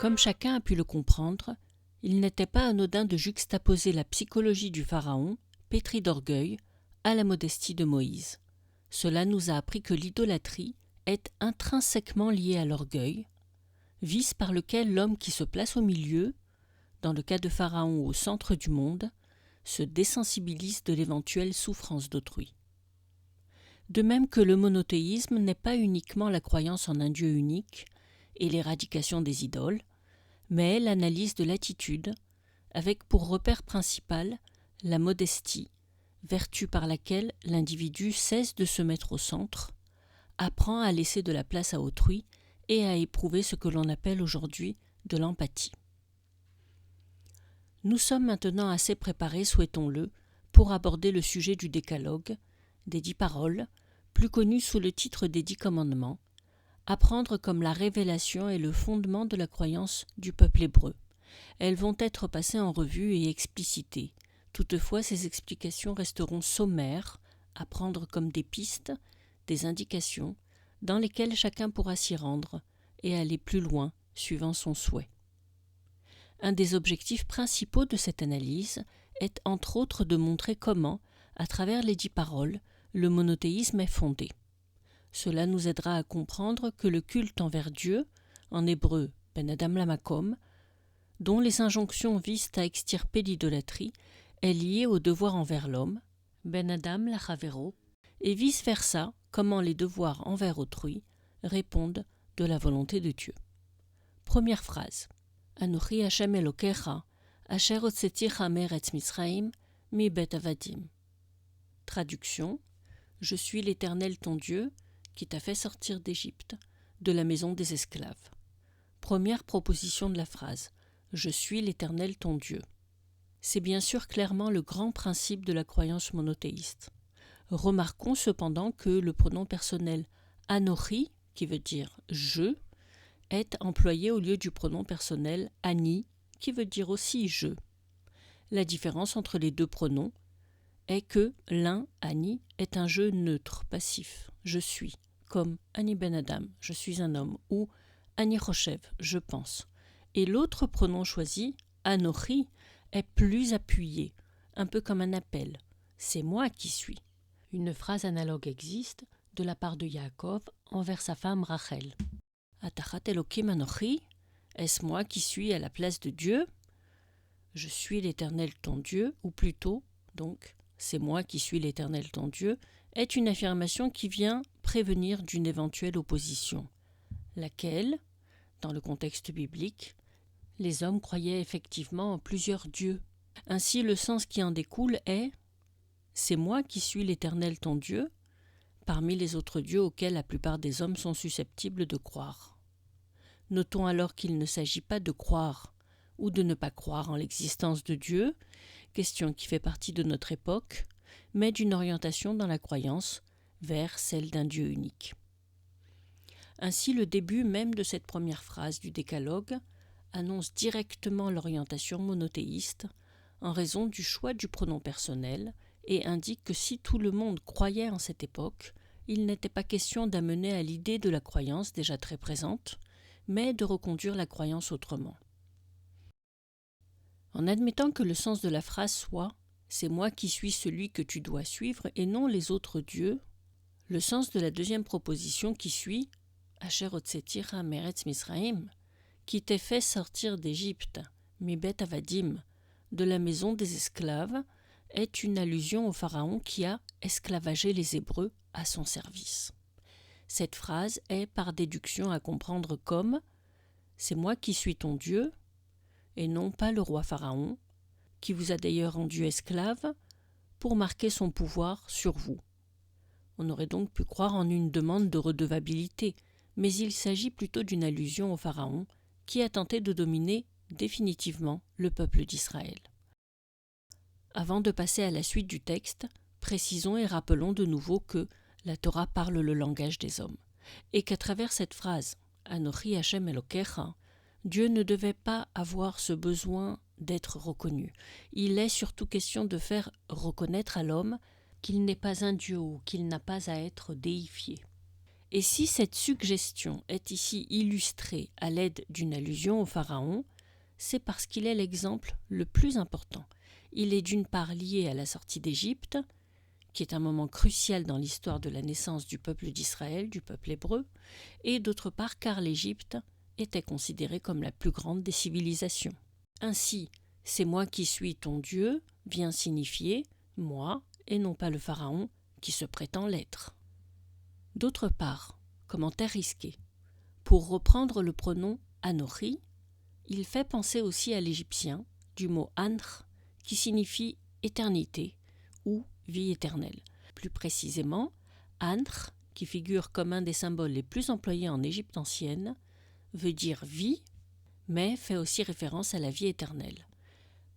Comme chacun a pu le comprendre, il n'était pas anodin de juxtaposer la psychologie du pharaon, pétri d'orgueil, à la modestie de Moïse. Cela nous a appris que l'idolâtrie est intrinsèquement liée à l'orgueil, vice par lequel l'homme qui se place au milieu, dans le cas de Pharaon au centre du monde, se désensibilise de l'éventuelle souffrance d'autrui. De même que le monothéisme n'est pas uniquement la croyance en un Dieu unique et l'éradication des idoles, mais l'analyse de l'attitude, avec pour repère principal la modestie, vertu par laquelle l'individu cesse de se mettre au centre, apprend à laisser de la place à autrui et à éprouver ce que l'on appelle aujourd'hui de l'empathie. Nous sommes maintenant assez préparés, souhaitons-le, pour aborder le sujet du décalogue, des 10 paroles, plus connu sous le titre des 10 commandements, apprendre comme la révélation est le fondement de la croyance du peuple hébreu. Elles vont être passées en revue et explicitées. Toutefois, ces explications resteront sommaires, à prendre comme des pistes, des indications, dans lesquelles chacun pourra s'y rendre et aller plus loin, suivant son souhait. Un des objectifs principaux de cette analyse est entre autres de montrer comment, à travers les 10 paroles, le monothéisme est fondé. Cela nous aidera à comprendre que le culte envers Dieu, en hébreu Ben Adam Lamakom, dont les injonctions visent à extirper l'idolâtrie, est lié au devoir envers l'homme, Ben Adam Lachavero, et vice-versa, comment les devoirs envers autrui répondent de la volonté de Dieu. Première phrase. Anochi Hashem Elokecha, Asher hotzeticha meretz Misraim, mi bet avadim. Traduction. Je suis l'Éternel ton Dieu, qui t'a fait sortir d'Égypte, de la maison des esclaves. Première proposition de la phrase. Je suis l'Éternel ton Dieu. C'est bien sûr clairement le grand principe de la croyance monothéiste. Remarquons cependant que le pronom personnel Anochi, qui veut dire je, est employé au lieu du pronom personnel Ani, qui veut dire aussi je. La différence entre les deux pronoms est que l'un, Ani, est un je neutre, passif, je suis, comme Ani Ben Adam, je suis un homme, ou Ani Choshev, je pense. Et l'autre pronom choisi, Anochi, est plus appuyé, un peu comme un appel. C'est moi qui suis. Une phrase analogue existe de la part de Yaakov envers sa femme Rachel. Atachat Elokim Anochi, est-ce moi qui suis à la place de Dieu? Je suis l'Éternel ton Dieu, ou plutôt, donc, c'est moi qui suis l'Éternel ton Dieu, est une affirmation qui vient prévenir d'une éventuelle opposition, laquelle, dans le contexte biblique, les hommes croyaient effectivement en plusieurs dieux. Ainsi, le sens qui en découle est « c'est moi qui suis l'Éternel ton Dieu », parmi les autres dieux auxquels la plupart des hommes sont susceptibles de croire. Notons alors qu'il ne s'agit pas de croire ou de ne pas croire en l'existence de Dieu, question qui fait partie de notre époque, mais d'une orientation dans la croyance vers celle d'un Dieu unique. Ainsi, le début même de cette première phrase du décalogue annonce directement l'orientation monothéiste en raison du choix du pronom personnel et indique que si tout le monde croyait en cette époque, il n'était pas question d'amener à l'idée de la croyance déjà très présente, mais de reconduire la croyance autrement. En admettant que le sens de la phrase soit « c'est moi qui suis celui que tu dois suivre et non les autres dieux », le sens de la deuxième proposition qui suit « Asher hotzeticha meretz Misraim » qui t'ait fait sortir d'Égypte, mi bet avadim, de la maison des esclaves, est une allusion au pharaon qui a esclavagé les Hébreux à son service. Cette phrase est par déduction à comprendre comme « c'est moi qui suis ton Dieu » et non pas le roi pharaon, qui vous a d'ailleurs rendu esclave pour marquer son pouvoir sur vous. On aurait donc pu croire en une demande de redevabilité, mais il s'agit plutôt d'une allusion au pharaon qui a tenté de dominer définitivement le peuple d'Israël. Avant de passer à la suite du texte, précisons et rappelons de nouveau que la Torah parle le langage des hommes, et qu'à travers cette phrase « Anochi Hashem Elokecha », Dieu ne devait pas avoir ce besoin d'être reconnu. Il est surtout question de faire reconnaître à l'homme qu'il n'est pas un Dieu ou qu'il n'a pas à être déifié. Et si cette suggestion est ici illustrée à l'aide d'une allusion au pharaon, c'est parce qu'il est l'exemple le plus important. Il est d'une part lié à la sortie d'Égypte, qui est un moment crucial dans l'histoire de la naissance du peuple d'Israël, du peuple hébreu, et d'autre part car l'Égypte était considérée comme la plus grande des civilisations. Ainsi, « c'est moi qui suis ton Dieu » vient signifier « moi » et non pas le pharaon qui se prétend l'être. D'autre part, commentaire risqué, pour reprendre le pronom « Anochi », il fait penser aussi à l'égyptien du mot « Ankh » qui signifie « éternité » ou « vie éternelle ». Plus précisément, « Ankh », qui figure comme un des symboles les plus employés en Égypte ancienne, veut dire « vie », mais fait aussi référence à la vie éternelle.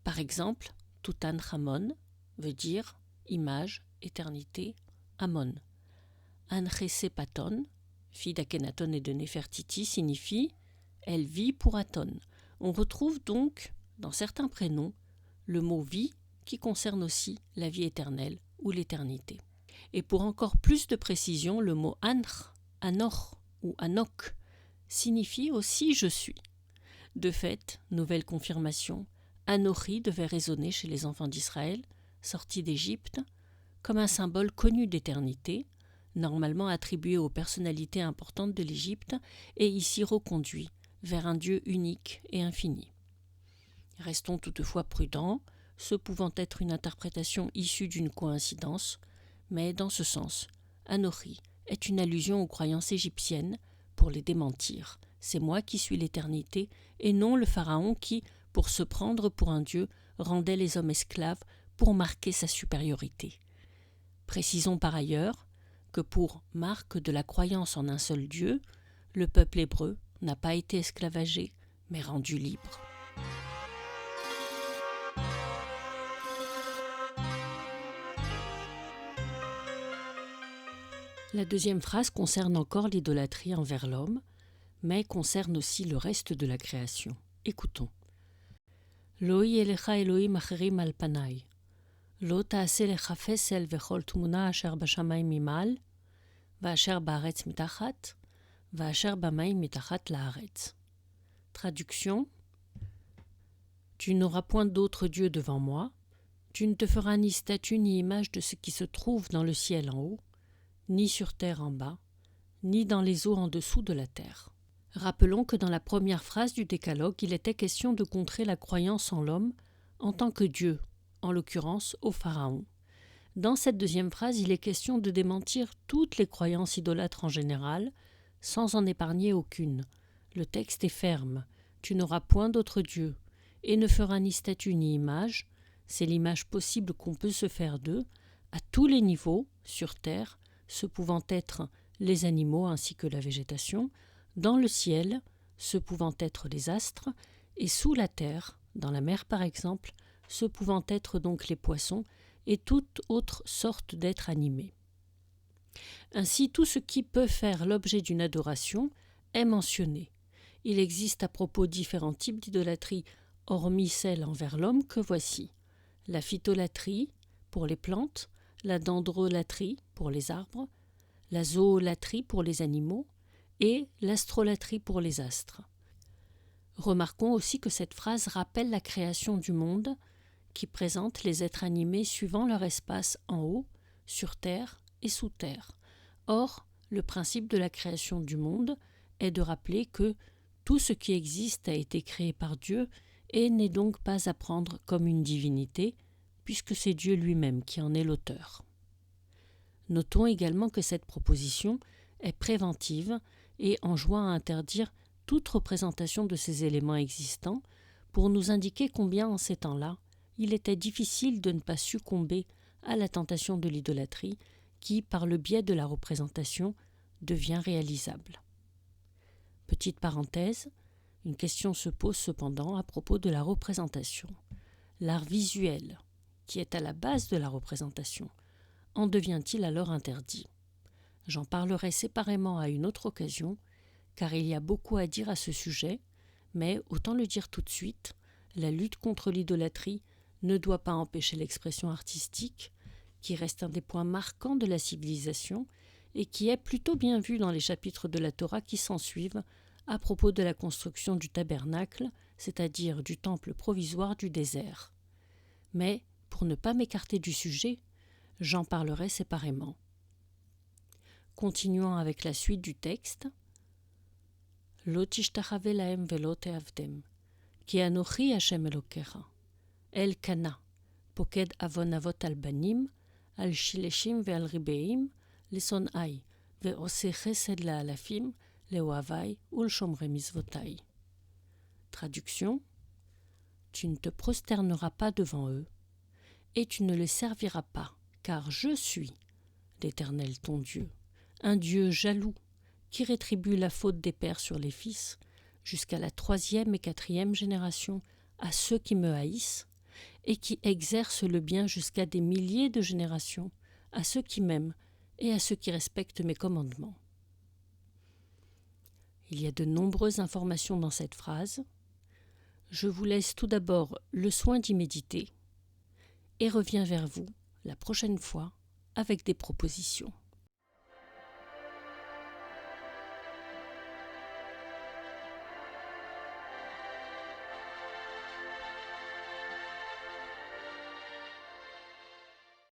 Par exemple, Toutankhamon veut dire « image, éternité, Amon ». Ankhsepaton, fille d'Akhenaton et de Néfertiti, signifie « elle vit pour Aton ». On retrouve donc, dans certains prénoms, le mot « vie » qui concerne aussi la vie éternelle ou l'éternité. Et pour encore plus de précision, le mot « Ankh », « Anor » ou « Anok » signifie aussi « je suis ». De fait, nouvelle confirmation, Anochi devait résonner chez les enfants d'Israël, sortis d'Égypte, comme un symbole connu d'éternité, normalement attribué aux personnalités importantes de l'Égypte et ici reconduit vers un Dieu unique et infini. Restons toutefois prudents, ce pouvant être une interprétation issue d'une coïncidence, mais dans ce sens, Anochi est une allusion aux croyances égyptiennes pour les démentir. C'est moi qui suis l'éternité et non le pharaon qui, pour se prendre pour un dieu, rendait les hommes esclaves pour marquer sa supériorité. Précisons par ailleurs que pour marque de la croyance en un seul Dieu, le peuple hébreu n'a pas été esclavagé, mais rendu libre. La deuxième phrase concerne encore l'idolâtrie envers l'homme, mais concerne aussi le reste de la création. Écoutons. Lo yeh lecha Elohim acherim al panai, lo ta'aseh lecha fesel vechol tmuna asher bashamayim mimal, va'asher ba'aretz mitachat, va'asher bamayim mitachat la'aretz. Traduction. Tu n'auras point d'autre Dieu devant moi, tu ne te feras ni statue ni image de ce qui se trouve dans le ciel en haut, ni sur terre en bas, ni dans les eaux en dessous de la terre. Rappelons que dans la première phrase du Décalogue, il était question de contrer la croyance en l'homme en tant que Dieu, en l'occurrence au Pharaon. Dans cette deuxième phrase, il est question de démentir toutes les croyances idolâtres en général, sans en épargner aucune. Le texte est ferme. Tu n'auras point d'autre Dieu, et ne feras ni statue ni image. C'est l'image possible qu'on peut se faire d'eux, à tous les niveaux, sur terre, ce pouvant être les animaux ainsi que la végétation, dans le ciel, ce pouvant être les astres, et sous la terre, dans la mer par exemple, ce pouvant être donc les poissons et toute autre sorte d'êtres animés. Ainsi, tout ce qui peut faire l'objet d'une adoration est mentionné. Il existe à propos différents types d'idolâtrie, hormis celle envers l'homme que voici. La phytolatrie pour les plantes, la dendrolatrie pour les arbres, la zoolatrie pour les animaux, et l'astrolatrie pour les astres. Remarquons aussi que cette phrase rappelle la création du monde qui présente les êtres animés suivant leur espace en haut, sur terre et sous terre. Or, le principe de la création du monde est de rappeler que tout ce qui existe a été créé par Dieu et n'est donc pas à prendre comme une divinité, puisque c'est Dieu lui-même qui en est l'auteur. Notons également que cette proposition est préventive et enjoint à interdire toute représentation de ces éléments existants pour nous indiquer combien en ces temps-là, il était difficile de ne pas succomber à la tentation de l'idolâtrie qui, par le biais de la représentation, devient réalisable. Petite parenthèse, une question se pose cependant à propos de la représentation. L'art visuel, qui est à la base de la représentation, en devient-il alors interdit ? J'en parlerai séparément à une autre occasion, car il y a beaucoup à dire à ce sujet, mais autant le dire tout de suite, la lutte contre l'idolâtrie ne doit pas empêcher l'expression artistique, qui reste un des points marquants de la civilisation et qui est plutôt bien vu dans les chapitres de la Torah qui s'ensuivent à propos de la construction du tabernacle, c'est-à-dire du temple provisoire du désert. Mais, pour ne pas m'écarter du sujet, j'en parlerai séparément. Continuons avec la suite du texte. Lo tishtachave lahem velo te'avdem, ki anochi Hashem Elokecha, El Kana, poked avon avot al banim, al shileshim ve'al ribeim, lesonai, ve'ose chesed la'alafim, le'ohavai ul'shomre mizvotai. Traduction. Tu ne te prosterneras pas devant eux, et tu ne les serviras pas, car je suis l'Éternel ton Dieu, un Dieu jaloux, qui rétribue la faute des pères sur les fils, jusqu'à la 3e et 4e génération à ceux qui me haïssent, et qui exerce le bien jusqu'à des milliers de générations à ceux qui m'aiment et à ceux qui respectent mes commandements. Il y a de nombreuses informations dans cette phrase. Je vous laisse tout d'abord le soin d'y méditer et reviens vers vous la prochaine fois avec des propositions.